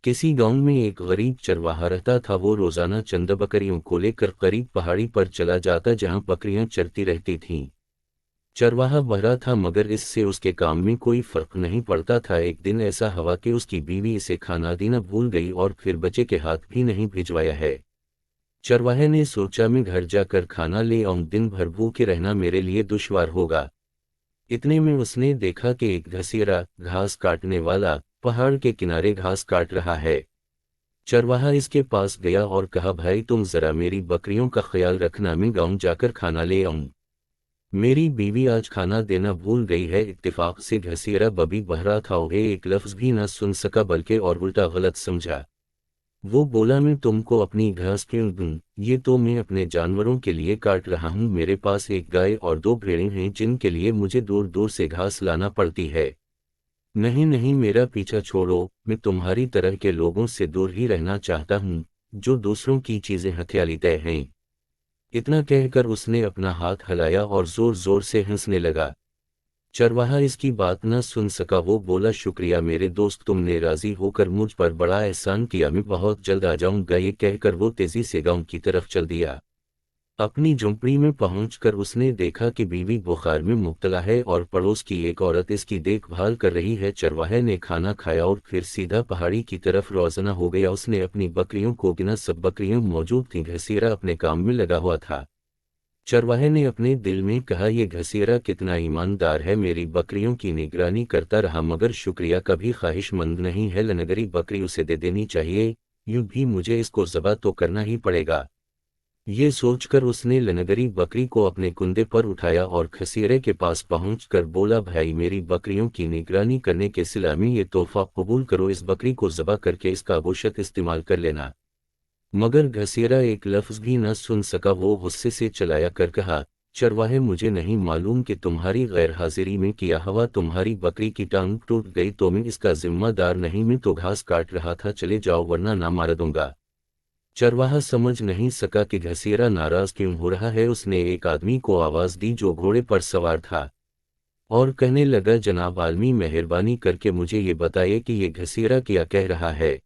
किसी गांव में एक गरीब चरवाहा रहता था। वो रोजाना चंद बकरियों को लेकर करीब पहाड़ी पर चला जाता जहां बकरियां चरती रहती थीं। चरवाहा बहरा था मगर इससे उसके काम में कोई फर्क नहीं पड़ता था। एक दिन ऐसा हुआ कि उसकी बीवी इसे खाना देना भूल गई और फिर बच्चे के हाथ भी नहीं भिजवाया है। चरवाहे ने सोचा मैं घर जाकर खाना ले आऊं, दिन भर भूखे रहना मेरे लिए दुश्वार होगा। इतने में उसने देखा कि एक घसीरा घास काटने वाला पहाड़ के किनारे घास काट रहा है। चरवाहा इसके पास गया और कहा, भाई तुम जरा मेरी बकरियों का ख्याल रखना, मैं गांव जाकर खाना ले आऊं। मेरी बीवी आज खाना देना भूल गई है। इत्तेफाक से घसीरा बभी बहरा था, वह एक लफ्ज भी न सुन सका बल्कि और उल्टा गलत समझा। वो बोला, मैं तुमको अपनी घास क्यों दूं, ये तो मैं अपने जानवरों के लिए काट रहा हूं। मेरे पास एक गाय और दो भेड़ें हैं जिनके लिए मुझे दूर दूर से घास लाना पड़ती है। नहीं नहीं, मेरा पीछा छोड़ो, मैं तुम्हारी तरह के लोगों से दूर ही रहना चाहता हूँ जो दूसरों की चीजें हथियालीते हैं। इतना कहकर उसने अपना हाथ हिलाया और जोर जोर से हंसने लगा। चरवाहा इसकी बात न सुन सका। वो बोला, शुक्रिया मेरे दोस्त, तुमने राजी होकर मुझ पर बड़ा एहसान किया, मैं बहुत जल्द आ जाऊंगा। ये कहकर वो तेजी से गांव की तरफ चल दिया। अपनी झोंपड़ी में पहुंचकर उसने देखा कि बीवी बुखार में मुब्तला है और पड़ोस की एक औरत इसकी देखभाल कर रही है। चरवाहे ने खाना खाया और फिर सीधा पहाड़ी की तरफ रवाना हो गया। उसने अपनी बकरियों को गिना, सब बकरियां मौजूद थीं। घसीरा अपने काम में लगा हुआ था। चरवाहे ने अपने दिल में कहा, यह घसीरा कितना ईमानदार है, मेरी बकरियों की निगरानी करता रहा मगर शुक्रिया कभी ख्वाहिशमंद नहीं है। लनगरी बकरी उसे दे देनी चाहिए, यूं भी मुझे इसको ज़बह तो करना ही पड़ेगा। ये सोचकर उसने लनगरी बकरी को अपने कुंदे पर उठाया और खसीरे के पास पहुंचकर बोला, भाई मेरी बकरियों की निगरानी करने के सिला में ये तोहफा कबूल करो, इस बकरी को ज़बह करके इसका गोश्त इस्तेमाल कर लेना। मगर घसीरा एक लफ्ज भी न सुन सका। वो गुस्से से चलाया कर कहा, चरवाहे मुझे नहीं मालूम कि तुम्हारी गैर हाजिरी में किया हुआ तुम्हारी बकरी की टांग टूट गई तो मैं इसका जिम्मेदार नहीं, मैं तो घास काट रहा था, चले जाओ वरना ना मार दूंगा। चरवाहा समझ नहीं सका कि घसीरा नाराज क्यों हो रहा है। उसने एक आदमी को आवाज दी जो घोड़े पर सवार था और कहने लगा, जनाब आलमी मेहरबानी करके मुझे ये बताइए कि ये घसीरा क्या कह रहा है।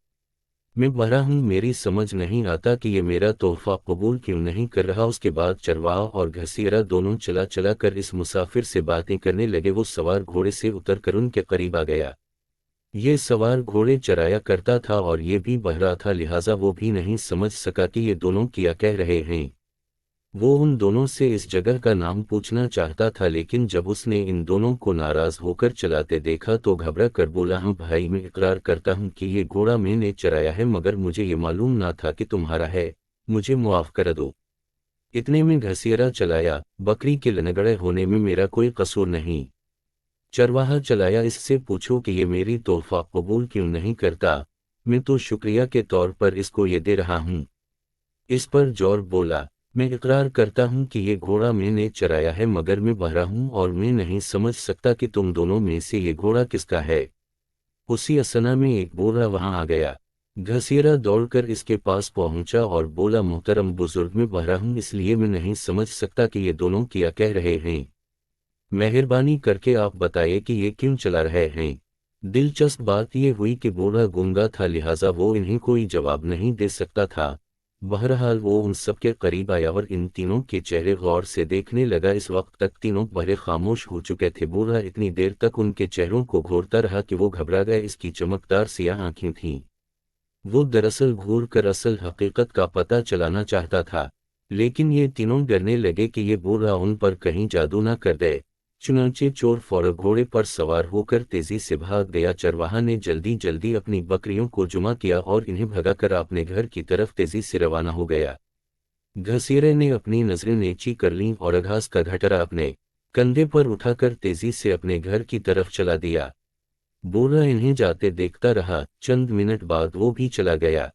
मैं बहरा हूं, मेरी समझ नहीं आता कि ये मेरा तोहफा कबूल क्यों नहीं कर रहा। उसके बाद चरवाहा और घसीरा दोनों चला चला कर इस मुसाफिर से बातें करने लगे। वो सवार घोड़े से उतरकर उनके करीब आ गया। ये सवार घोड़े चराया करता था और ये भी बहरा था, लिहाजा वो भी नहीं समझ सका कि ये दोनों क्या कह रहे हैं। वो उन दोनों से इस जगह का नाम पूछना चाहता था, लेकिन जब उसने इन दोनों को नाराज होकर चलाते देखा तो घबरा कर बोला, हाँ भाई मैं इकरार करता हूँ कि ये घोड़ा मैंने चराया है मगर मुझे ये मालूम ना था कि तुम्हारा है, मुझे मुआफ कर दो। इतने में घसीरा चलाया, बकरी के लनगड़े होने में मेरा कोई कसूर नहीं। चरवाहा चलाया, इससे पूछो कि ये मेरी तोहफा कबूल क्यों नहीं करता, मैं तो शुक्रिया के तौर पर इसको ये दे रहा हूँ। इस पर जोर बोला, मैं इकरार करता हूँ कि ये घोड़ा मैंने चराया है मगर मैं बहरा हूँ और मैं नहीं समझ सकता कि तुम दोनों में से ये घोड़ा किसका है। उसी असना में एक बूढ़ा वहां आ गया। घसीरा दौड़कर इसके पास पहुंचा और बोला, मोहतरम बुजुर्ग, मैं बहरा हूँ इसलिए मैं नहीं समझ सकता कि ये दोनों क्या कह रहे हैं। मेहरबानी करके आप बताइए कि ये क्यों चला रहे हैं। दिलचस्प बात यह हुई कि बूढ़ा गूंगा था, लिहाजा वो इन्हें कोई जवाब नहीं दे सकता था। बहरहाल वो उन सब के करीब आया और इन तीनों के चेहरे गौर से देखने लगा। इस वक्त तक तीनों बहरे खामोश हो चुके थे। बूढ़ा इतनी देर तक उनके चेहरों को घूरता रहा कि वो घबरा गए। इसकी चमकदार सियाह आंखें थीं। वो दरअसल घूर कर असल हकीकत का पता चलाना चाहता था, लेकिन ये तीनों डरने लगे कि ये बूढ़ा उन पर कहीं जादू न कर दे। चुनांचे चोर फौरन घोड़े पर सवार होकर तेजी से भाग गया। चरवाहा ने जल्दी जल्दी अपनी बकरियों को जुमा किया और इन्हें भगाकर अपने घर की तरफ तेजी से रवाना हो गया। घसीरे ने अपनी नजरें नीची कर लीं और घास का घटरा अपने कंधे पर उठाकर तेजी से अपने घर की तरफ चला दिया। बूढ़ा इन्हें जाते देखता रहा। चंद मिनट बाद वो भी चला गया।